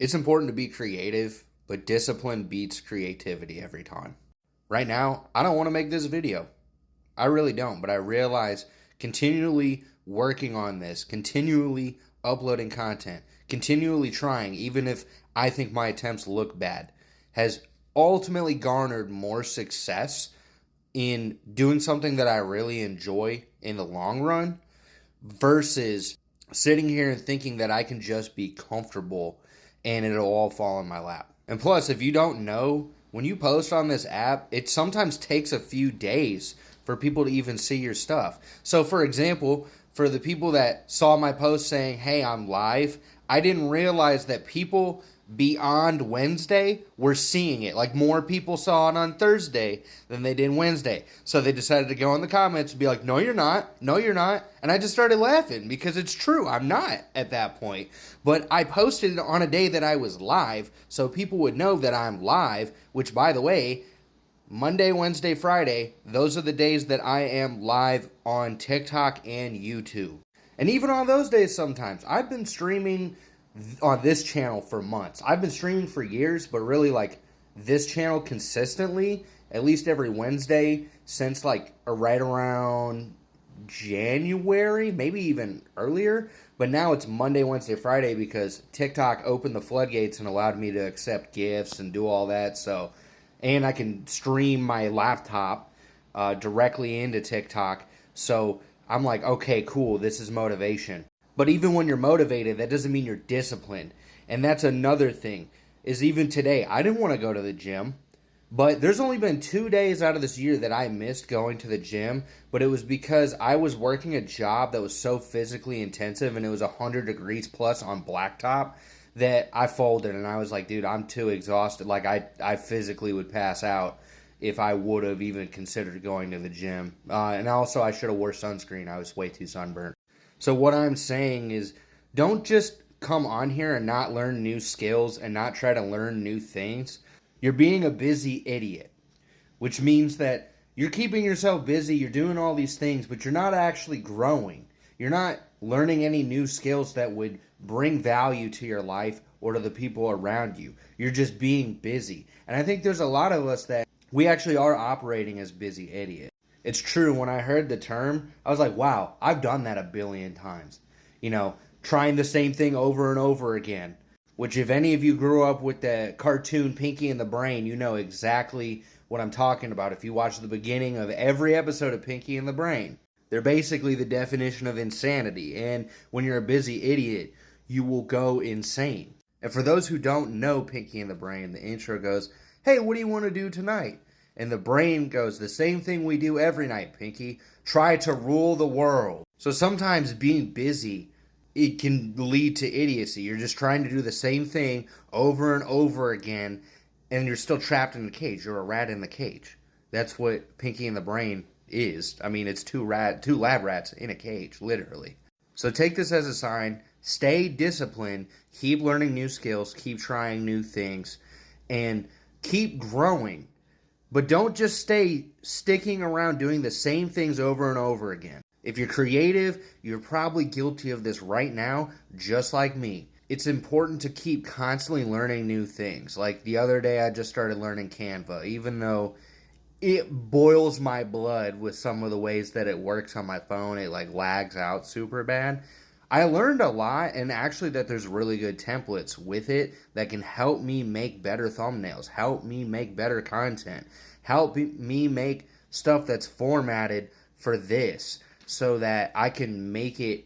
It's important to be creative, but discipline beats creativity every time. Right now, I don't want to make this video. I really don't, but I realize continually working on this, continually uploading content, continually trying, even if I think my attempts look bad, has ultimately garnered more success in doing something that I really enjoy in the long run versus sitting here and thinking that I can just be comfortable and it'll all fall in my lap. And plus, if you don't know, when you post on this app, it sometimes takes a few days for people to even see your stuff. So, for example, for the people that saw my post saying, hey, I'm live, I didn't realize that people beyond Wednesday were seeing it. Like, more people saw it on Thursday than they did Wednesday. So they decided to go in the comments and be like, no, you're not. No, you're not. And I just started laughing because it's true. I'm not at that point. But I posted it on a day that I was live so people would know that I'm live, which, by the way, Monday, Wednesday, Friday, those are the days that I am live on TikTok and YouTube. And even on those days sometimes, I've been streaming on this channel for months. I've been streaming for years, but really like this channel consistently, at least every Wednesday since like right around January, maybe even earlier. But now it's Monday, Wednesday, Friday because TikTok opened the floodgates and allowed me to accept gifts and do all that. So, and I can stream my laptop directly into TikTok. So I'm like, okay, cool, this is motivation. But even when you're motivated, that doesn't mean you're disciplined. And that's another thing, is even today, I didn't want to go to the gym. But there's only been 2 days out of this year that I missed going to the gym. But it was because I was working a job that was so physically intensive and it was 100 degrees plus on blacktop that I folded. And I was like, dude, I'm too exhausted. Like, I physically would pass out if I would have even considered going to the gym. And also, I should have wore sunscreen. I was way too sunburned. So what I'm saying is, don't just come on here and not learn new skills and not try to learn new things. You're being a busy idiot, which means that you're keeping yourself busy, you're doing all these things, but you're not actually growing. You're not learning any new skills that would bring value to your life or to the people around you. You're just being busy. And I think there's a lot of us that we actually are operating as busy idiots. It's true, when I heard the term, I was like, wow, I've done that a billion times. You know, trying the same thing over and over again. Which, if any of you grew up with the cartoon Pinky and the Brain, you know exactly what I'm talking about. If you watch the beginning of every episode of Pinky and the Brain, they're basically the definition of insanity. And when you're a busy idiot, you will go insane. And for those who don't know Pinky and the Brain, the intro goes, hey, what do you want to do tonight? And the brain goes, the same thing we do every night, Pinky. Try to rule the world. So sometimes being busy, it can lead to idiocy. You're just trying to do the same thing over and over again, and you're still trapped in a cage. You're a rat in the cage. That's what Pinky and the Brain is. I mean, it's two lab rats in a cage, literally. So take this as a sign. Stay disciplined. Keep learning new skills. Keep trying new things. And keep growing. But don't just stay sticking around doing the same things over and over again. If you're creative, you're probably guilty of this right now, just like me. It's important to keep constantly learning new things. Like the other day, I just started learning Canva, even though it boils my blood with some of the ways that it works on my phone. It like lags out super bad. I learned a lot, and actually that there's really good templates with it that can help me make better thumbnails, help me make better content, help me make stuff that's formatted for this so that I can make it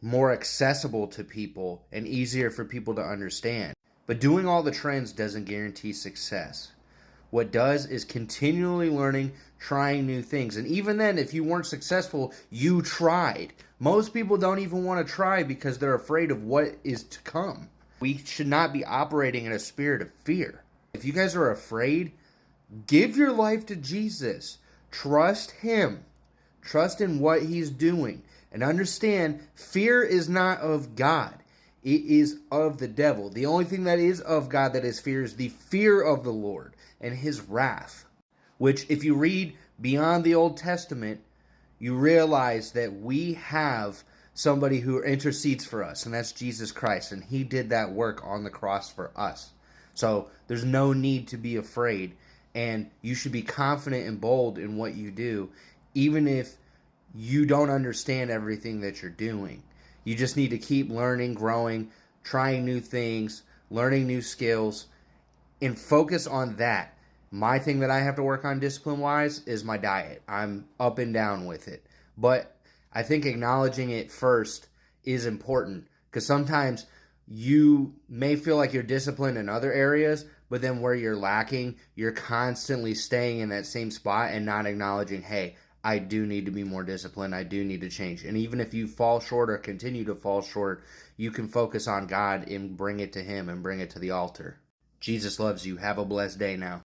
more accessible to people and easier for people to understand. But doing all the trends doesn't guarantee success. What does is continually learning, trying new things. And even then, if you weren't successful, you tried. Most people don't even want to try because they're afraid of what is to come. We should not be operating in a spirit of fear. If you guys are afraid, give your life to Jesus. Trust Him. Trust in what He's doing. And understand, fear is not of God. It is of the devil. The only thing that is of God that is fear is the fear of the Lord and His wrath. Which, if you read beyond the Old Testament, you realize that we have somebody who intercedes for us, and that's Jesus Christ. And he did that work on the cross for us. So there's no need to be afraid. And you should be confident and bold in what you do, even if you don't understand everything that you're doing. You just need to keep learning, growing, trying new things, learning new skills, and focus on that. My thing that I have to work on discipline-wise is my diet. I'm up and down with it. But I think acknowledging it first is important, because sometimes you may feel like you're disciplined in other areas, but then where you're lacking, you're constantly staying in that same spot and not acknowledging, hey, I do need to be more disciplined. I do need to change. And even if you fall short or continue to fall short, you can focus on God and bring it to Him and bring it to the altar. Jesus loves you. Have a blessed day now.